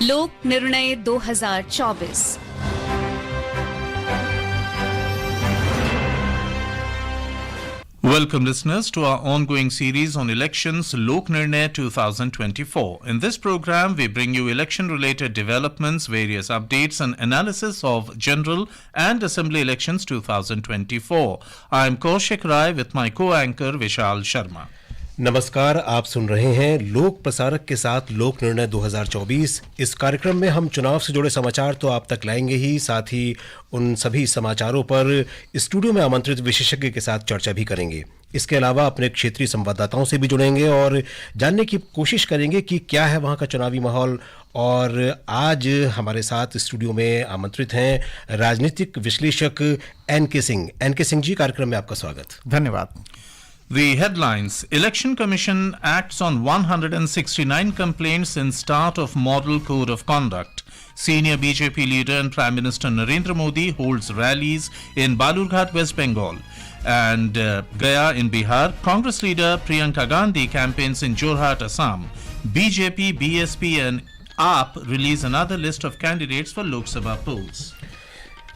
लोक निर्णय 2024। Welcome listeners to our ongoing series on elections, Lok Nirnay 2024. In this program, we bring you election-related developments, various updates and analysis of general and assembly elections 2024. I am Kaushik Rai with my co-anchor Vishal Sharma. नमस्कार, आप सुन रहे हैं लोक प्रसारक के साथ लोक निर्णय 2024। इस कार्यक्रम में हम चुनाव से जुड़े समाचार तो आप तक लाएंगे ही, साथ ही उन सभी समाचारों पर स्टूडियो में आमंत्रित विशेषज्ञ के साथ चर्चा भी करेंगे। इसके अलावा अपने क्षेत्रीय संवाददाताओं से भी जुड़ेंगे और जानने की कोशिश करेंगे कि क्या है वहाँ का चुनावी माहौल। और आज हमारे साथ स्टूडियो में आमंत्रित हैं राजनीतिक विश्लेषक एन.के. सिंह। एन.के. सिंह जी, कार्यक्रम में आपका स्वागत। धन्यवाद। The headlines: Election Commission acts on 169 complaints since start of Model Code of Conduct. Senior BJP leader and Prime Minister Narendra Modi holds rallies in Balurghat, West Bengal, and Gaya in Bihar. Congress leader Priyanka Gandhi campaigns in Jorhat, Assam. BJP, BSP and AAP release another list of candidates for Lok Sabha polls.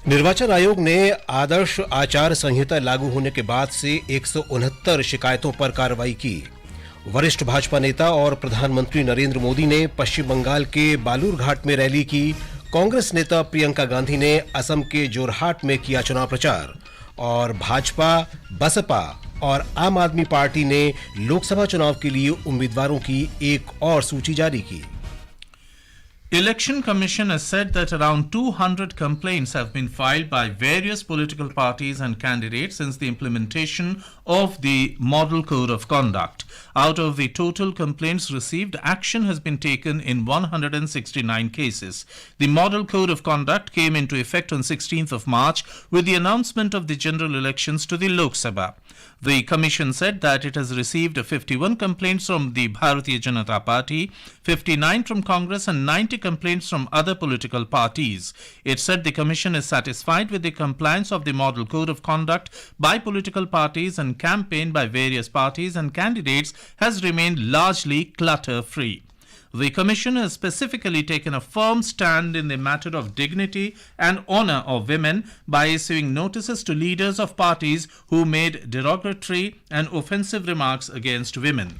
निर्वाचन आयोग ने आदर्श आचार संहिता लागू होने के बाद से 169 शिकायतों पर कार्रवाई की। वरिष्ठ भाजपा नेता और प्रधानमंत्री नरेंद्र मोदी ने पश्चिम बंगाल के बालूरघाट में रैली की। कांग्रेस नेता प्रियंका गांधी ने असम के जोरहाट में किया चुनाव प्रचार। और भाजपा, बसपा और आम आदमी पार्टी ने लोकसभा चुनाव के लिए उम्मीदवारों की एक और सूची जारी की। Election Commission has said that around 200 complaints have been filed by various political parties and candidates since the implementation of the Model Code of Conduct. Out of the total complaints received, action has been taken in 169 cases. The Model Code of Conduct came into effect on 16th of March with the announcement of the general elections to the Lok Sabha. The Commission said that it has received 51 complaints from the Bharatiya Janata Party, 59 from Congress and 90 complaints from other political parties. It said the Commission is satisfied with the compliance of the Model Code of Conduct by political parties and campaign by various parties and candidates has remained largely clutter-free. The Commission has specifically taken a firm stand in the matter of dignity and honor of women by issuing notices to leaders of parties who made derogatory and offensive remarks against women.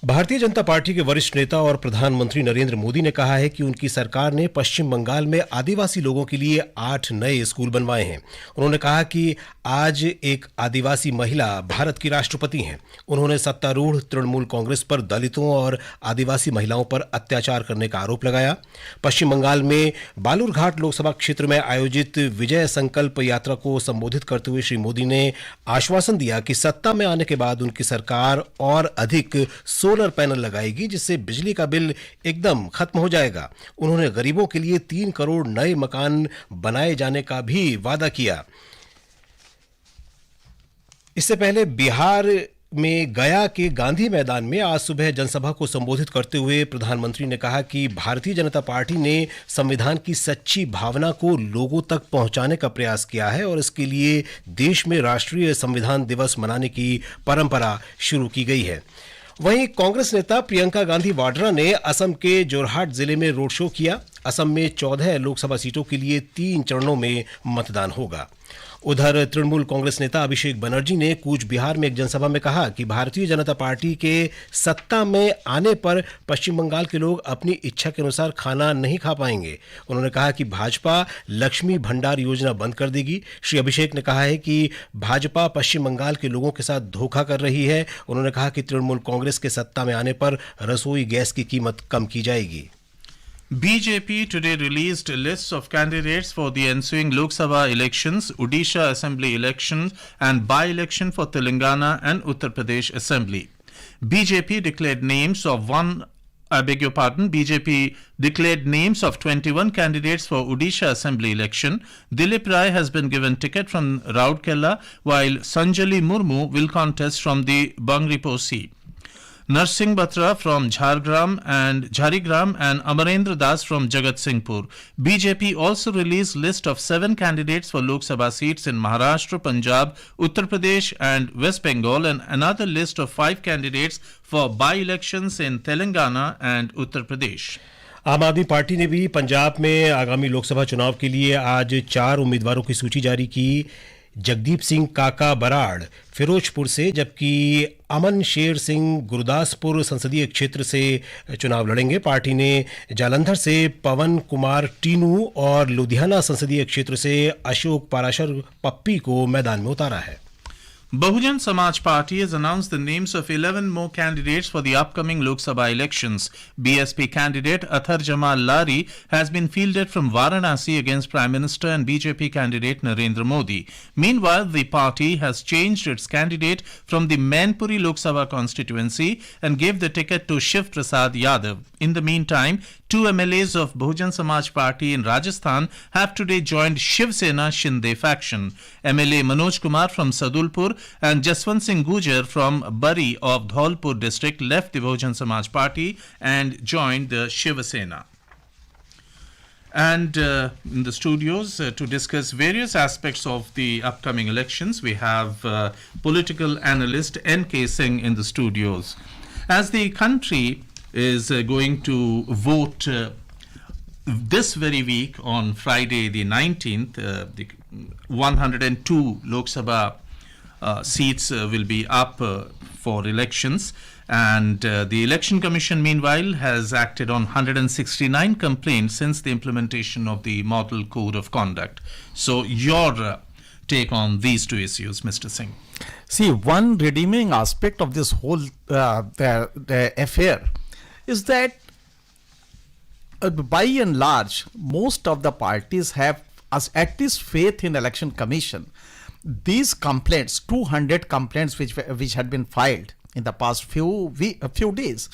Bharatiya Janata party के वरिष्ठ नेता और प्रधानमंत्री नरेंद्र मोदी ने कहा है कि उनकी सरकार ने पश्चिम बंगाल में आदिवासी लोगों के लिए 8 नए स्कूल बनवाए हैं। उन्होंने कहा कि आज एक आदिवासी महिला भारत की राष्ट्रपति हैं। उन्होंने सत्तारूढ़ तृणमूल कांग्रेस पर दलितों और आदिवासी महिलाओं पर अत्याचार करने का आरोप लगाया। पश्चिम बंगाल में बालूरघाट लोकसभा क्षेत्र में आयोजित विजय संकल्प यात्रा को संबोधित करते हुए श्री मोदी ने आश्वासन दिया कि सत्ता में आने के बाद उनकी सरकार और अधिक सोलर पैनल लगाएगी, जिससे बिजली का बिल एकदम खत्म हो जाएगा। उन्होंने गरीबों के लिए 3 करोड़ नए मकान बनाए जाने का भी वादा किया। इससे पहले बिहार में गया के गांधी मैदान में आज सुबह जनसभा को संबोधित करते हुए प्रधानमंत्री ने कहा कि भारतीय जनता पार्टी ने संविधान की सच्ची भावना को लोगों तक पहुंचाने का प्रयास किया है और इसके लिए देश में राष्ट्रीय संविधान दिवस मनाने की परंपरा शुरू की गई है। वहीं कांग्रेस नेता प्रियंका गांधी वाड्रा ने असम के जोरहाट जिले में रोड शो किया। असम में 14 लोकसभा सीटों के लिए 3 चरणों में मतदान होगा। उधर तृणमूल कांग्रेस नेता अभिषेक बनर्जी ने कूच बिहार में एक जनसभा में कहा कि भारतीय जनता पार्टी के सत्ता में आने पर पश्चिम बंगाल के लोग अपनी इच्छा के अनुसार खाना नहीं खा पाएंगे। उन्होंने कहा कि भाजपा लक्ष्मी भंडार योजना बंद कर देगी। श्री अभिषेक ने कहा है कि भाजपा पश्चिम बंगाल के लोगों के साथ धोखा कर रही है। उन्होंने कहा कि तृणमूल कांग्रेस के सत्ता में आने पर रसोई गैस की कीमत कम की जाएगी। BJP today released lists of candidates for the ensuing Lok Sabha elections, Odisha Assembly elections and by-election for Telangana and Uttar Pradesh Assembly. BJP declared names of BJP declared names of 21 candidates for Odisha Assembly election. Dilip Rai has been given ticket from Rourkela, while Sanjali Murmu will contest from the Bangripo seat. Narsingh Batra from Jharigram and Amarendra Das from Jagatsinghpur. BJP also released list of 7 candidates for Lok Sabha seats in Maharashtra, Punjab, Uttar Pradesh and West Bengal, and another list of 5 candidates for by-elections in Telangana and Uttar Pradesh. आम आदमी party ने भी पंजाब में आगामी लोकसभा चुनाव के लिए आज 4 उम्मीदवारों की सूची जारी की। जगदीप सिंह काका बराड़ फिरोजपुर से, जबकि अमन शेर सिंह गुरदासपुर संसदीय क्षेत्र से चुनाव लड़ेंगे। पार्टी ने जालंधर से पवन कुमार टीनू और लुधियाना संसदीय क्षेत्र से अशोक पाराशर पप्पी को मैदान में उतारा है। Bahujan Samaj Party has announced the names of 11 more candidates for the upcoming Lok Sabha elections. BSP candidate Athar Jamal Lari has been fielded from Varanasi against Prime Minister and BJP candidate Narendra Modi. Meanwhile, the party has changed its candidate from the Mainpuri Lok Sabha constituency and gave the ticket to Shiv Prasad Yadav. In the meantime, 2 MLAs of Bahujan Samaj Party in Rajasthan have today joined Shiv Sena Shinde faction. MLA Manoj Kumar from Sadulpur and Jaswant Singh Gujar from Bari of Dholpur district left the Bahujan Samaj Party and joined the Shiv Sena. And in the studios to discuss various aspects of the upcoming elections, we have political analyst N.K. Singh in the studios. As the country is going to vote this very week on Friday the 19th, the 102 Lok Sabha seats will be up for elections, and the Election Commission meanwhile has acted on 169 complaints since the implementation of the Model Code of Conduct. So your take on these two issues, Mr. Singh? See, one redeeming aspect of this whole the affair is that by and large, most of the parties have at least faith in Election Commission. These complaints, 200 complaints which had been filed in the past few days,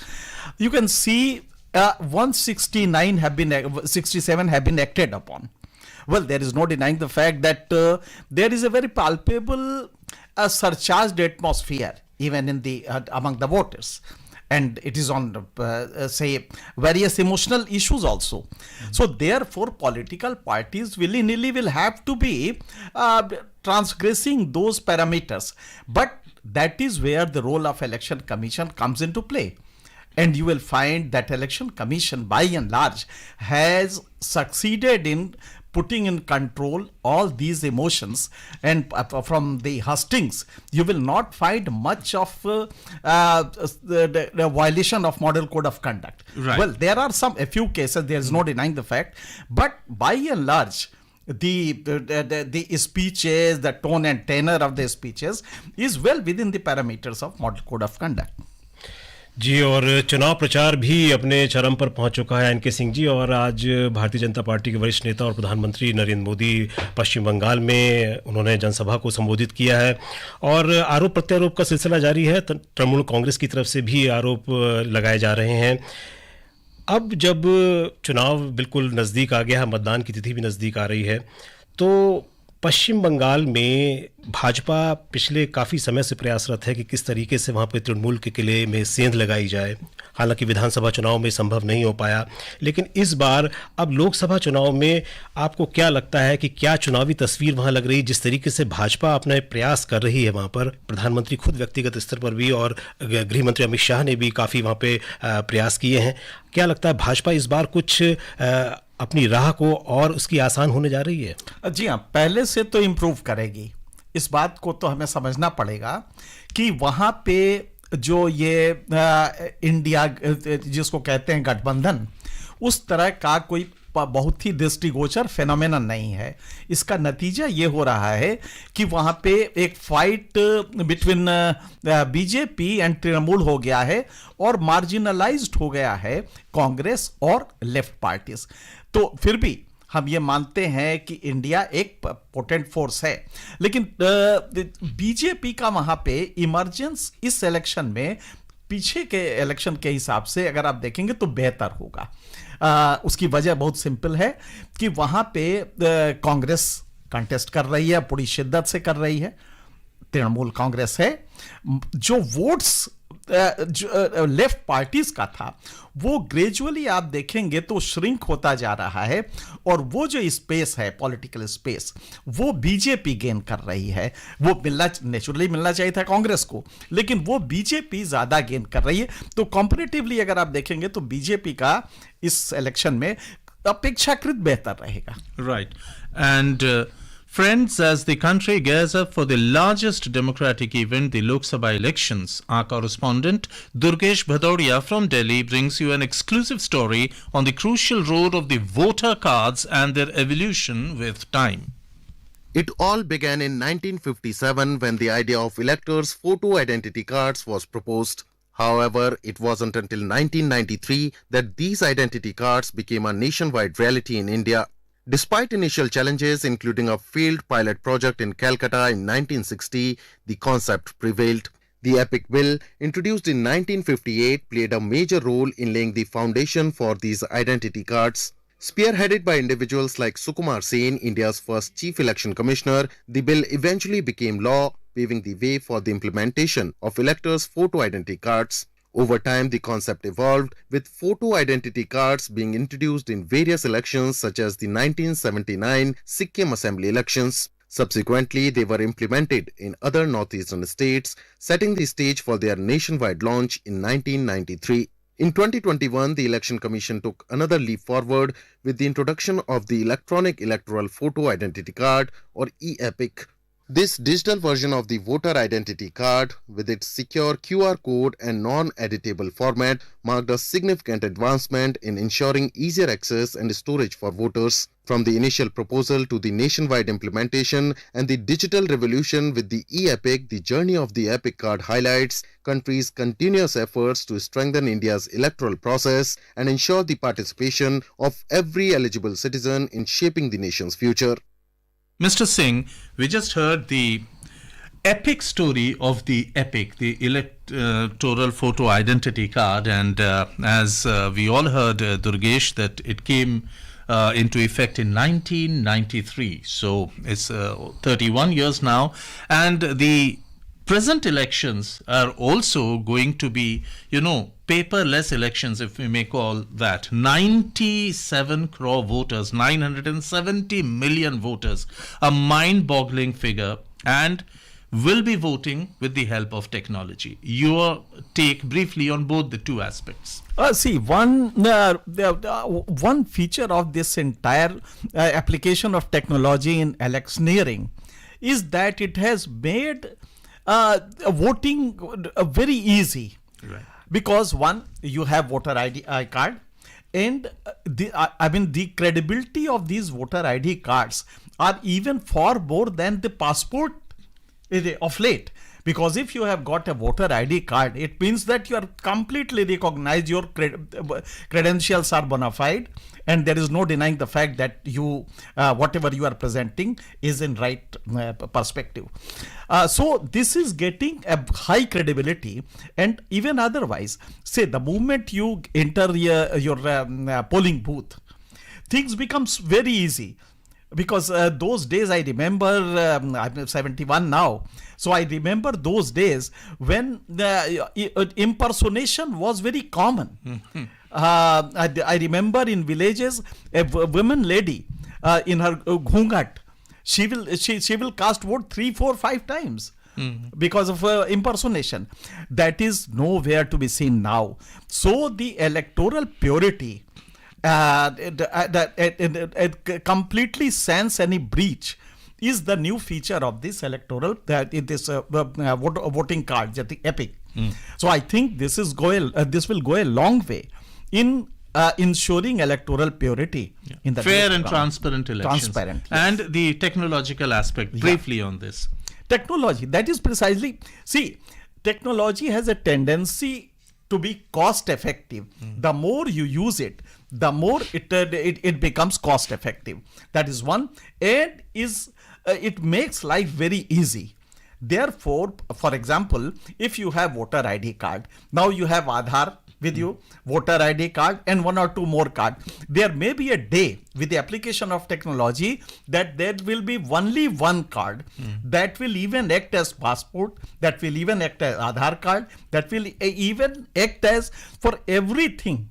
you can see 169 have been 67 have been acted upon. Well, there is no denying the fact that there is a very palpable surcharged atmosphere even in the among the voters. And it is on, say, various emotional issues also. So therefore, political parties willy-nilly will have to be transgressing those parameters. But that is where the role of Election Commission comes into play. And you will find that Election Commission, by and large, has succeeded in putting in control all these emotions, and from the hustings you will not find much of the violation of Model Code of Conduct. Right. Well, there are a few cases, there is no denying the fact, but by and large the speeches, the tone and tenor of the speeches is well within the parameters of Model Code of Conduct. जी, और चुनाव प्रचार भी अपने चरम पर पहुंच चुका है एनके सिंह जी। और आज भारतीय जनता पार्टी के वरिष्ठ नेता और प्रधानमंत्री नरेंद्र मोदी पश्चिम बंगाल में उन्होंने जनसभा को संबोधित किया है और आरोप प्रत्यारोप का सिलसिला जारी है। तृणमूल कांग्रेस की तरफ से भी आरोप लगाए जा रहे हैं। अब जब चुनाव बिल्कुल नज़दीक आ गया है, मतदान की तिथि भी नज़दीक आ रही है, तो पश्चिम बंगाल में भाजपा पिछले काफ़ी समय से प्रयासरत है कि किस तरीके से वहाँ पे तृणमूल के किले में सेंध लगाई जाए। हालांकि विधानसभा चुनाव में संभव नहीं हो पाया, लेकिन इस बार अब लोकसभा चुनाव में आपको क्या लगता है कि क्या चुनावी तस्वीर वहाँ लग रही, जिस तरीके से भाजपा अपना प्रयास कर रही है वहाँ पर? प्रधानमंत्री खुद व्यक्तिगत स्तर पर भी और गृह मंत्री अमित शाह ने भी काफ़ी वहाँ पे प्रयास किए हैं। क्या लगता है भाजपा इस बार कुछ अपनी राह को और उसकी आसान होने जा रही है? जी हाँ, पहले से तो इम्प्रूव करेगी। इस बात को तो हमें समझना पड़ेगा कि वहाँ पे जो ये इंडिया जिसको कहते हैं गठबंधन, उस तरह का कोई बहुत ही दृष्टिगोचर फेनोमेनन नहीं है। इसका नतीजा ये हो रहा है कि वहाँ पे एक fight between BJP and Trinamool हो गया है और मार्जिनलाइज्ड हो गया है कांग्रेस और लेफ्ट पार्टीज। तो फिर भी हम ये मानते हैं कि इंडिया एक पोटेंट फोर्स है, लेकिन बीजेपी का वहां पे इमर्जेंस इस इलेक्शन में पीछे के इलेक्शन के हिसाब से अगर आप देखेंगे तो बेहतर होगा। उसकी वजह बहुत सिंपल है कि वहां पे कांग्रेस कंटेस्ट कर रही है, पूरी शिद्दत से कर रही है, तृणमूल कांग्रेस है। जो वोट्स लेफ्ट पार्टीज का था वो ग्रेजुअली आप देखेंगे तो श्रिंक होता जा रहा है, और वो जो स्पेस है पॉलिटिकल स्पेस वो बीजेपी गेन कर रही है। वो नेचुरली मिलना चाहिए था कांग्रेस को, लेकिन वो बीजेपी ज्यादा गेन कर रही है। तो कंपैरेटिवली अगर आप देखेंगे तो बीजेपी का इस इलेक्शन में अपेक्षाकृत बेहतर रहेगा। Right. And friends, as the country gears up for the largest democratic event, the Lok Sabha elections, our correspondent Durgesh Bhadodia from Delhi brings you an exclusive story on the crucial role of the voter cards and their evolution with time. It all began in 1957 when the idea of electors' photo identity cards was proposed. However, it wasn't until 1993 that these identity cards became a nationwide reality in India. Despite initial challenges, including a failed pilot project in Calcutta in 1960, the concept prevailed. The EPIC Bill, introduced in 1958, played a major role in laying the foundation for these identity cards. Spearheaded by individuals like Sukumar Sen, India's first Chief Election Commissioner, the bill eventually became law, paving the way for the implementation of electors' photo identity cards. Over time, the concept evolved, with photo identity cards being introduced in various elections such as the 1979 Sikkim Assembly elections. Subsequently, they were implemented in other northeastern states, setting the stage for their nationwide launch in 1993. In 2021, the Election Commission took another leap forward with the introduction of the Electronic Electoral Photo Identity Card, or e-EPIC. This digital version of the voter identity card, with its secure QR code and non-editable format, marked a significant advancement in ensuring easier access and storage for voters. From the initial proposal to the nationwide implementation and the digital revolution with the e-EPIC, the journey of the EPIC card highlights country's continuous efforts to strengthen India's electoral process and ensure the participation of every eligible citizen in shaping the nation's future. Mr. Singh, we just heard the epic story of the EPIC, the electoral photo identity card, and as we all heard, Durgesh, that it came into effect in 1993. So it's 31 years now, and the present elections are also going to be, paperless elections, if we may call that. 97 crore voters, 970 million voters, a mind-boggling figure, and will be voting with the help of technology. Your take briefly on both the two aspects. See, one feature of this entire application of technology in electioneering is that it has made voting very easy. Right. Because one, you have voter ID card, and the credibility of these voter ID cards are even far more than the passport of late. Because if you have got a voter ID card, it means that you are completely recognized, your credentials are bona fide, and there is no denying the fact that you, whatever you are presenting is in right perspective. So this is getting a high credibility, and even otherwise, say the moment you enter your polling booth, things becomes very easy. Because those days, I remember, I'm 71 now, so I remember those days when the impersonation was very common. Mm-hmm. I remember in villages, a woman lady in her ghungat, she will cast vote 3, 4, 5 times. Mm-hmm. Because of impersonation. That is nowhere to be seen now. So the electoral purity, it completely sans any breach, is the new feature of this electoral voting card, the EPIC. So I think this will go a long way in ensuring electoral purity in the fair and transparent elections. Transparent, yes. And the technological aspect, briefly on this. Technology, that is precisely, see, technology has a tendency to be cost effective. The more you use it, the more it becomes cost effective. That is one, and it makes life very easy. Therefore, for example, if you have voter ID card, now you have Aadhaar with you, voter ID card and one or two more card. There may be a day with the application of technology that there will be only one card that will even act as passport, that will even act as Aadhaar card, that will even act as for everything.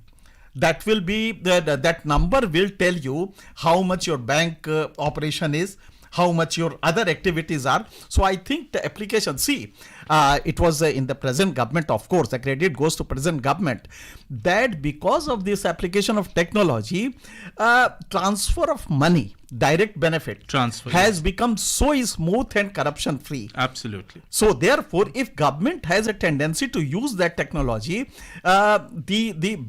That will be that number will tell you how much your bank operation is, how much your other activities are. So I think the application, it was in the present government, of course, the credit goes to present government, that because of this application of technology, transfer of money, direct benefit Transfer, has become so smooth and corruption free. Absolutely. So therefore, if government has a tendency to use that technology, the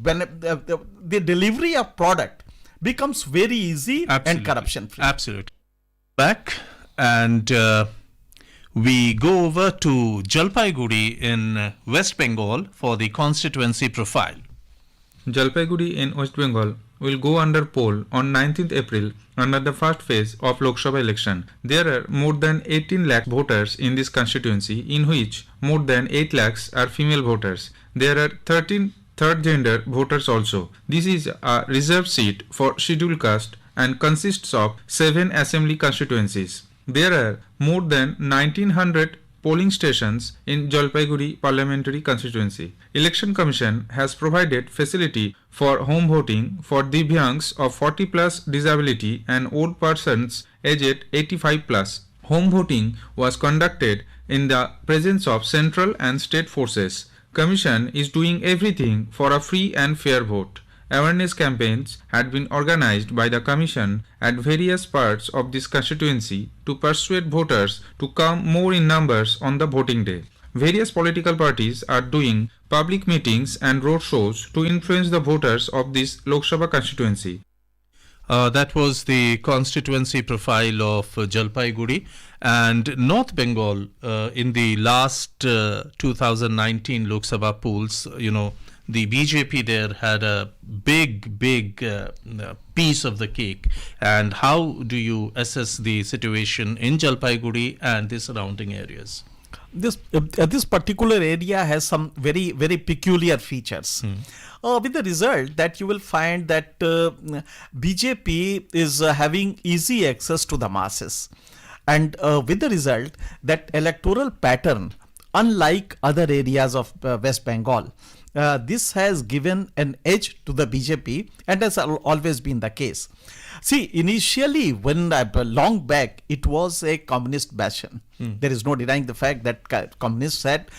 delivery of product becomes very easy and corruption free. Absolutely. Back and we go over to Jalpaiguri in West Bengal for the constituency profile. Jalpaiguri in West Bengal will go under poll on 19th April under the first phase of Lok Sabha election. There are more than 18 lakh voters in this constituency, in which more than 8 lakhs are female voters. There are 13 third gender voters also. This is a reserved seat for scheduled caste and consists of 7 assembly constituencies. There are more than 1900 polling stations in Jalpaiguri parliamentary constituency. Election Commission has provided facility for home voting for Divyangs of 40 plus disability and old persons aged 85 plus. Home voting was conducted in the presence of central and state forces. Commission is doing everything for a free and fair vote. Awareness campaigns had been organized by the Commission at various parts of this constituency to persuade voters to come more in numbers on the voting day. Various political parties are doing public meetings and road shows to influence the voters of this Lok Sabha constituency. That was the constituency profile of Jalpaiguri and North Bengal. In the last 2019 Lok Sabha polls, the BJP there had a big piece of the cake. And how do you assess the situation in Jalpaiguri and the surrounding areas? This particular area has some very peculiar features. With the result that you will find that BJP is having easy access to the masses, and with the result that electoral pattern, unlike other areas of West Bengal, this has given an edge to the BJP and has always been the case. See, initially, when long back, it was a communist bastion. There is no denying the fact that communists had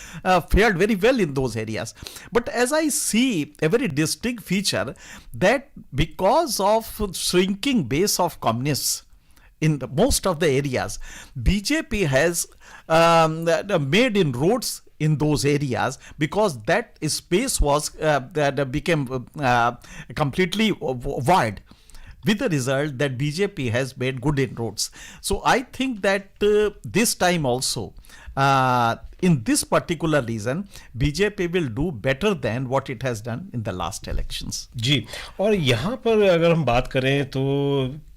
fared very well in those areas. But as I see a very distinct feature, that because of shrinking base of communists in most of the areas, BJP has made inroads in those areas, because that space was that became completely void. With the result that BJP has made good inroads. So I think that this time also, in this particular region, BJP will do better than what it has done in the last elections. जी, और यहाँ पर अगर हम बात करें तो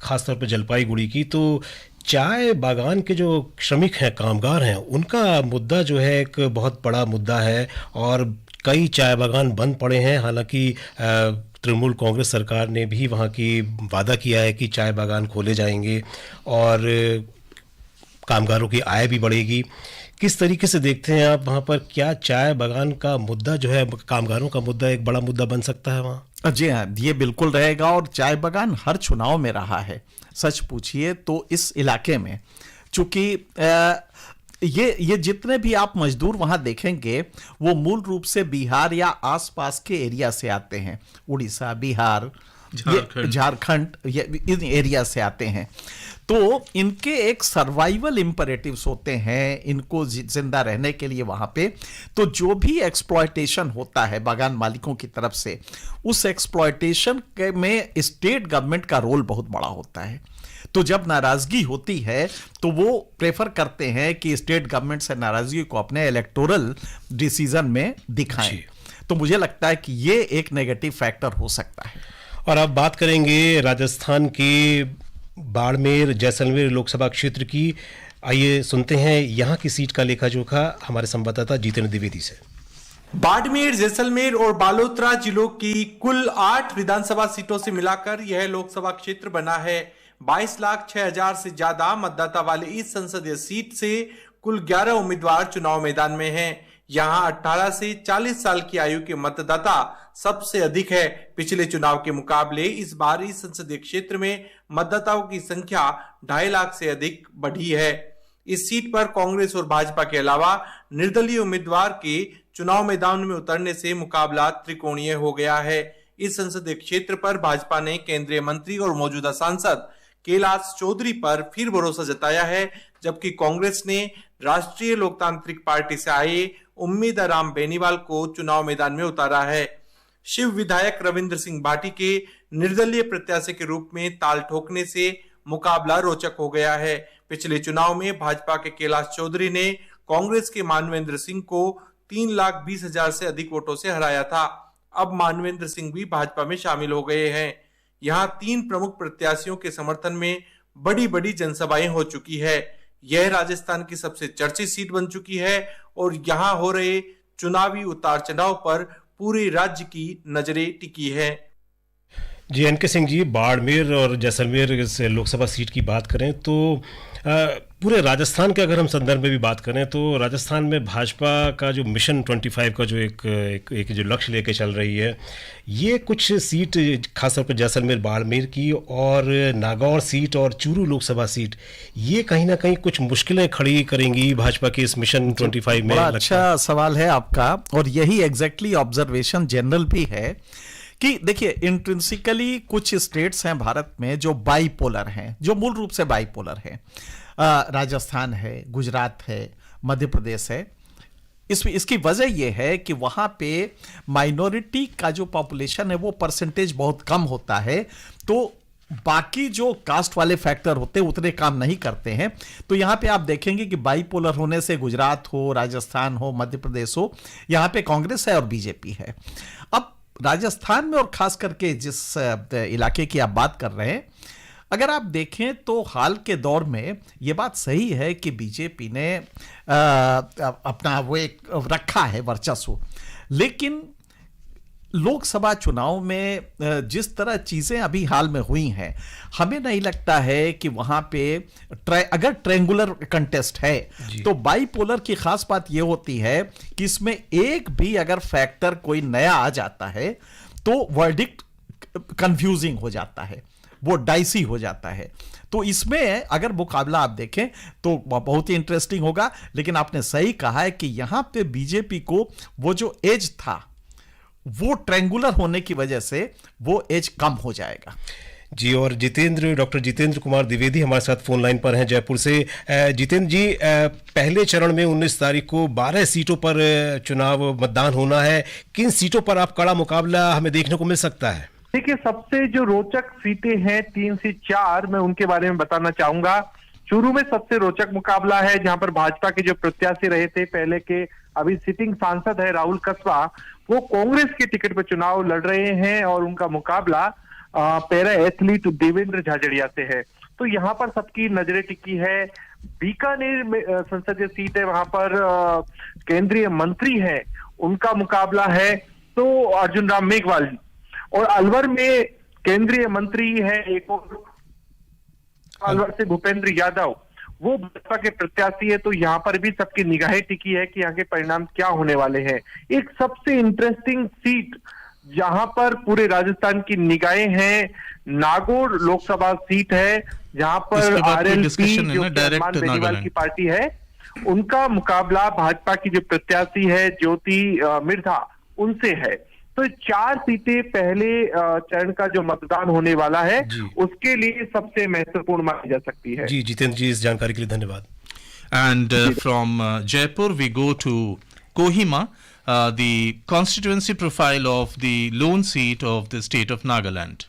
खासतौर पर जलपाईगुड़ी की, तो चाय बागान के जो श्रमिक हैं, कामगार हैं, उनका मुद्दा जो है एक बहुत बड़ा मुद्दा है और कई चाय बागान बंद पड़े हैं। हालांकि तृणमूल कांग्रेस सरकार ने भी वहाँ की वादा किया है कि चाय बागान खोले जाएंगे और कामगारों की आय भी बढ़ेगी। किस तरीके से देखते हैं आप वहाँ पर, क्या चाय बागान का मुद्दा जो है, कामगारों का मुद्दा एक बड़ा मुद्दा बन सकता है वहाँ? जी हाँ, ये बिल्कुल रहेगा और चाय बागान हर चुनाव में रहा है। सच पूछिए तो इस इलाके में, चूंकि ये जितने भी आप मजदूर वहां देखेंगे वो मूल रूप से बिहार या आसपास के एरिया से आते हैं। उड़ीसा, बिहार, झारखंड इन एरिया से आते हैं। तो इनके एक सर्वाइवल इंपरेटिव्स होते हैं इनको जिंदा रहने के लिए वहां पे। तो जो भी एक्सप्लॉयटेशन होता है बागान मालिकों की तरफ से, उस एक्सप्लॉयटेशन में स्टेट गवर्नमेंट का रोल बहुत बड़ा होता है। तो जब नाराजगी होती है तो वो प्रेफर करते हैं कि स्टेट गवर्नमेंट से नाराजगी को अपने इलेक्टोरल डिसीजन में दिखाएं। तो मुझे लगता है कि ये एक नेगेटिव फैक्टर हो सकता है। और अब बात करेंगे राजस्थान के बाड़मेर जैसलमेर लोकसभा क्षेत्र की। आइए सुनते हैं यहाँ की सीट का लेखा जोखा हमारे संवाददाता जितेंद्र द्विवेदी से। बाड़मेर, जैसलमेर और बालोतरा जिलों की कुल 8 विधानसभा सीटों से मिलाकर यह लोकसभा क्षेत्र बना है। 22,06,000 से ज्यादा मतदाता वाले इस संसदीय सीट से कुल 11 उम्मीदवार चुनाव मैदान में हैं। यहां 18 से 40 साल की आयु के मतदाता सबसे अधिक है। पिछले चुनाव के मुकाबले इस बार इस संसदीय क्षेत्र में मतदाताओं की संख्या 2.5 लाख से अधिक बढ़ी है। इस सीट पर कांग्रेस और भाजपा के अलावा निर्दलीय उम्मीदवार के चुनाव मैदान में उतरने से मुकाबला त्रिकोणीय हो गया है। इस संसदीय क्षेत्र पर भाजपा ने केंद्रीय मंत्री और मौजूदा सांसद कैलाश चौधरी पर फिर भरोसा जताया है, जबकि कांग्रेस ने राष्ट्रीय लोकतांत्रिक पार्टी से आए उम्मीदराम बेनीवाल को चुनाव मैदान में उतारा है। शिव विधायक रविंद्र सिंह भाटी के निर्दलीय प्रत्याशी के रूप में ताल ठोकने से मुकाबला रोचक हो गया है। पिछले चुनाव में भाजपा के कैलाश चौधरी ने कांग्रेस के मानवेंद्र सिंह को 3,20,000 से अधिक वोटों से हराया था। अब मानवेंद्र सिंह भी भाजपा में शामिल हो गए हैं। यहाँ 3 प्रमुख प्रत्याशियों के समर्थन में बड़ी बड़ी जनसभाएं हो चुकी है। यह राजस्थान की सबसे चर्चित सीट बन चुकी है और यहाँ हो रहे चुनावी उतार चढ़ाव पर पूरे राज्य की नजरें टिकी है। जी एनके सिंह जी, बाड़मेर और जैसलमेर से लोकसभा सीट की बात करें तो पूरे राजस्थान के अगर हम संदर्भ में भी बात करें तो राजस्थान में भाजपा का जो मिशन 25 का जो एक जो लक्ष्य लेके चल रही है, ये कुछ सीट खासतौर पर जैसलमेर बाड़मेर की और नागौर सीट और चूरू लोकसभा सीट, ये कहीं ना कहीं कुछ मुश्किलें खड़ी करेंगी भाजपा के इस मिशन 25 में। बड़ा अच्छा सवाल है आपका, और यही एग्जैक्टली ऑब्जर्वेशन जनरल भी है कि देखिए इंट्रिंसिकली कुछ स्टेट्स हैं भारत में जो बाइपोलर हैं, जो मूल रूप से बाइपोलर हैं। राजस्थान है, गुजरात है, मध्य प्रदेश है। इसकी वजह यह है कि वहां पे माइनॉरिटी का जो पॉपुलेशन है वो परसेंटेज बहुत कम होता है, तो बाकी जो कास्ट वाले फैक्टर होते हैं उतने काम नहीं करते हैं। तो यहां पे आप देखेंगे कि बाइपोलर होने से गुजरात हो, राजस्थान हो, मध्य प्रदेश हो, यहां पे कांग्रेस है और बीजेपी है। अब राजस्थान में और खास करके जिस इलाके की आप बात कर रहे हैं, अगर आप देखें तो हाल के दौर में ये बात सही है कि बीजेपी ने अपना वो एक रखा है वर्चस्व, लेकिन लोकसभा चुनाव में जिस तरह चीजें अभी हाल में हुई हैं, हमें नहीं लगता है कि वहां पे अगर ट्रायंगुलर कंटेस्ट है तो बाइपोलर की खास बात यह होती है कि इसमें एक भी अगर फैक्टर कोई नया आ जाता है तो वर्डिक्ट कंफ्यूजिंग हो जाता है, वो डाइसी हो जाता है। तो इसमें अगर मुकाबला आप देखें तो बहुत ही इंटरेस्टिंग होगा, लेकिन आपने सही कहा है कि यहां पे बीजेपी को वो जो एज था वो ट्रायंगुलर होने की वजह से वो एज कम हो जाएगा। जी, और डॉक्टर जितेंद्र कुमार द्विवेदी हमारे साथ फोन लाइन पर हैं जयपुर से। जितेंद्र जी, पहले चरण में 19 तारीख को 12 सीटों पर चुनाव मतदान होना है। किन सीटों पर आप कड़ा मुकाबला हमें देखने को मिल सकता है? देखिए, सबसे जो रोचक सीटें हैं 3 से 4, मैं उनके बारे में बताना चाहूंगा। चूरू में सबसे रोचक मुकाबला है, जहां पर भाजपा के जो प्रत्याशी रहे थे पहले के, अभी सिटिंग सांसद है राहुल कस्बा, वो कांग्रेस के टिकट पर चुनाव लड़ रहे हैं और उनका मुकाबला पैरा एथलीट देवेंद्र झाझड़िया से है। तो यहाँ पर सबकी नजरें टिकी है। बीकानेर में संसदीय सीट है, वहां पर केंद्रीय मंत्री है, उनका मुकाबला है तो अर्जुन राम मेघवाल। और अलवर में केंद्रीय मंत्री है एक और, अलवर से भूपेंद्र यादव, वो भाजपा के प्रत्याशी है। तो यहाँ पर भी सबकी निगाहें टिकी है कि यहाँ के परिणाम क्या होने वाले हैं। एक सबसे इंटरेस्टिंग सीट जहां पर पूरे राजस्थान की निगाहें हैं, नागौर लोकसभा सीट है, जहां पर आरएलपी जो अरमान बेनीवाल की पार्टी है, उनका मुकाबला भाजपा की जो प्रत्याशी है ज्योति मिर्धा, उनसे है। तो 4 सीटें पहले चरण का जो मतदान होने वाला है उसके लिए सबसे महत्वपूर्ण मानी जा सकती है। जी जितेंद्र जी, इस जानकारी के लिए धन्यवाद। And from Jaipur we go to Kohima, the constituency profile of the lone seat of the state of Nagaland.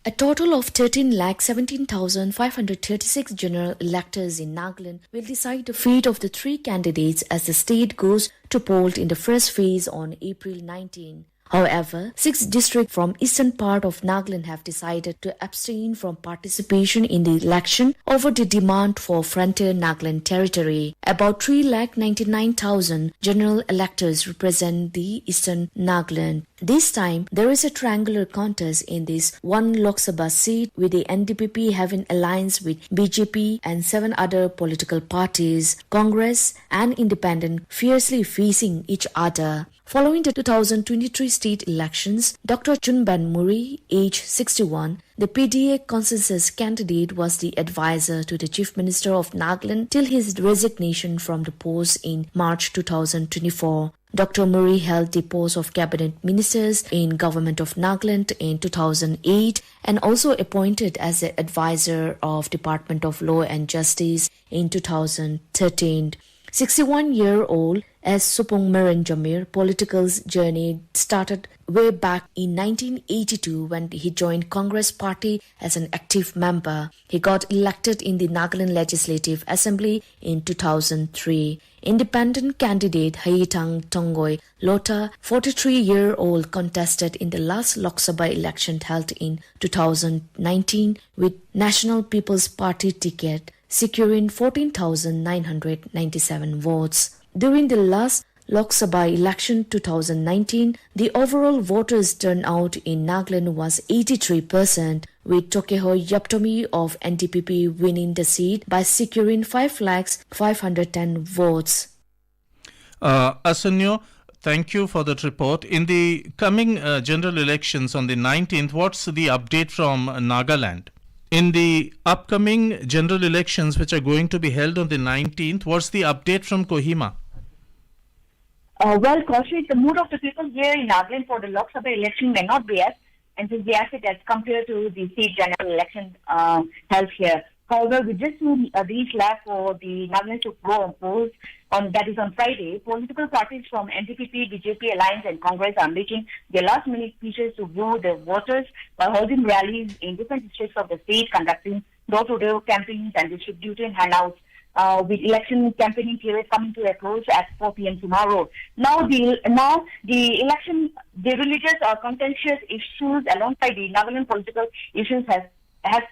A total of 13,17,536 general electors in Nagaland will decide the fate of the 3 candidates as the state goes to poll in the first phase on April 19. However, 6 districts from eastern part of Nagaland have decided to abstain from participation in the election over the demand for Frontier Nagaland territory. About 3,99,000 general electors represent the eastern Nagaland. This time, there is a triangular contest in this one Lok Sabha seat, with the NDPP having alliance with BJP and 7 other political parties, Congress and Independent fiercely facing each other. Following the 2023 state elections, Dr. Chunban Murray, age 61, the PDA consensus candidate, was the advisor to the Chief Minister of Nagaland till his resignation from the post in March 2024. Dr. Murray held the post of Cabinet Ministers in Government of Nagaland in 2008 and also appointed as the advisor of Department of Law and Justice in 2013. 61-year-old S. Supong Meron Jamir political journey started way back in 1982 when he joined Congress Party as an active member. He got elected in the Nagaland Legislative Assembly in 2003. Independent candidate Hayitang Tongoy Lota, 43-year-old, contested in the last Lok Sabha election held in 2019 with National People's Party ticket, securing 14,997 votes. During the last Lok Sabha election 2019, the overall voters turnout in Nagaland was 83%, with Tokeho Yaptomi of NDPP winning the seat by securing 5,510 votes. Asanyo, thank you for that report. In the coming general elections on the 19th, what's the update from Nagaland? In the upcoming general elections which are going to be held on the 19th, what's the update from Kohima? Well, Kaushik, the mood of the people here in Nagaland for the Lok Sabha election may not be as enthusiastic as compared to the state general election held here. However, with just 2 weeks left for the Nagaland to go on polls, that is on Friday, political parties from NDPP, BJP Alliance and Congress are making their last-minute speeches to woo the voters by holding rallies in different districts of the state, conducting door-to-door campaigns and distributing handouts. With election campaigning period coming to a close at 4 p.m. tomorrow. Now the election, the religious or contentious issues alongside the Nagaland political issues has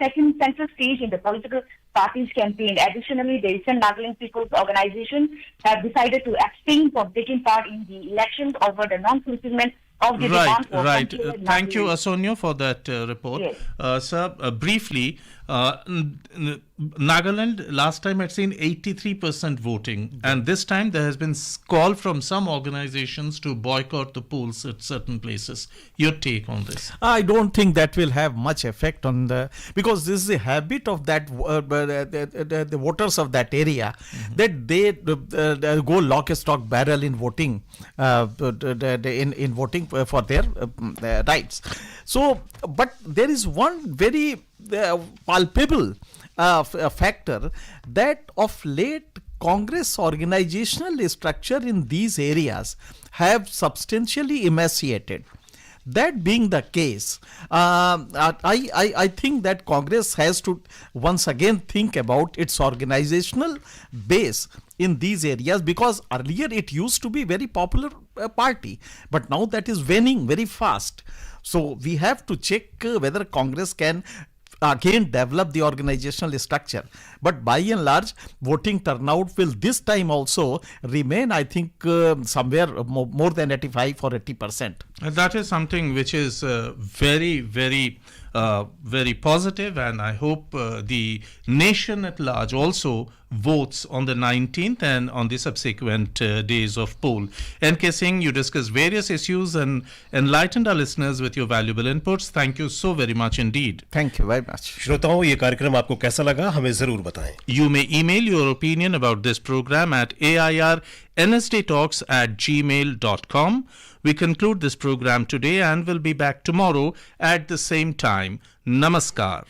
taken central stage in the political parties' campaign. Additionally, the Eastern Nagaland People's Organization have decided to abstain from taking part in the elections over the non-fulfillment of the demand for Thank you, Asonyo, for that report. Yes. Sir, briefly, Nagaland last time had seen 83% voting, and this time there has been call from some organizations to boycott the polls at certain places. Your take on this? I don't think that will have much effect on because this is a habit of that the voters of that area, that they go lock, stock, barrel in voting, in voting for their rights. So, but there is one very palpable factor that of late Congress organizational structure in these areas have substantially emaciated. That being the case, I think that Congress has to once again think about its organizational base in these areas, because earlier it used to be very popular party, but now that is waning very fast. So we have to check whether Congress can again develop the organizational structure. But by and large, voting turnout will this time also remain, I think, somewhere more than 85 or 80%. And that is something which is very, very positive, and I hope the nation at large also votes on the 19th and on the subsequent days of poll. N.K. Singh, you discussed various issues and enlightened our listeners with your valuable inputs. Thank you so very much indeed. Thank you very much. श्रोताओं, ये कार्यक्रम आपको कैसा लगा हमें जरूर बताएं. You may email your opinion about this program at airnsdtalks@gmail.com. We conclude this program today and will be back tomorrow at the same time. Namaskar.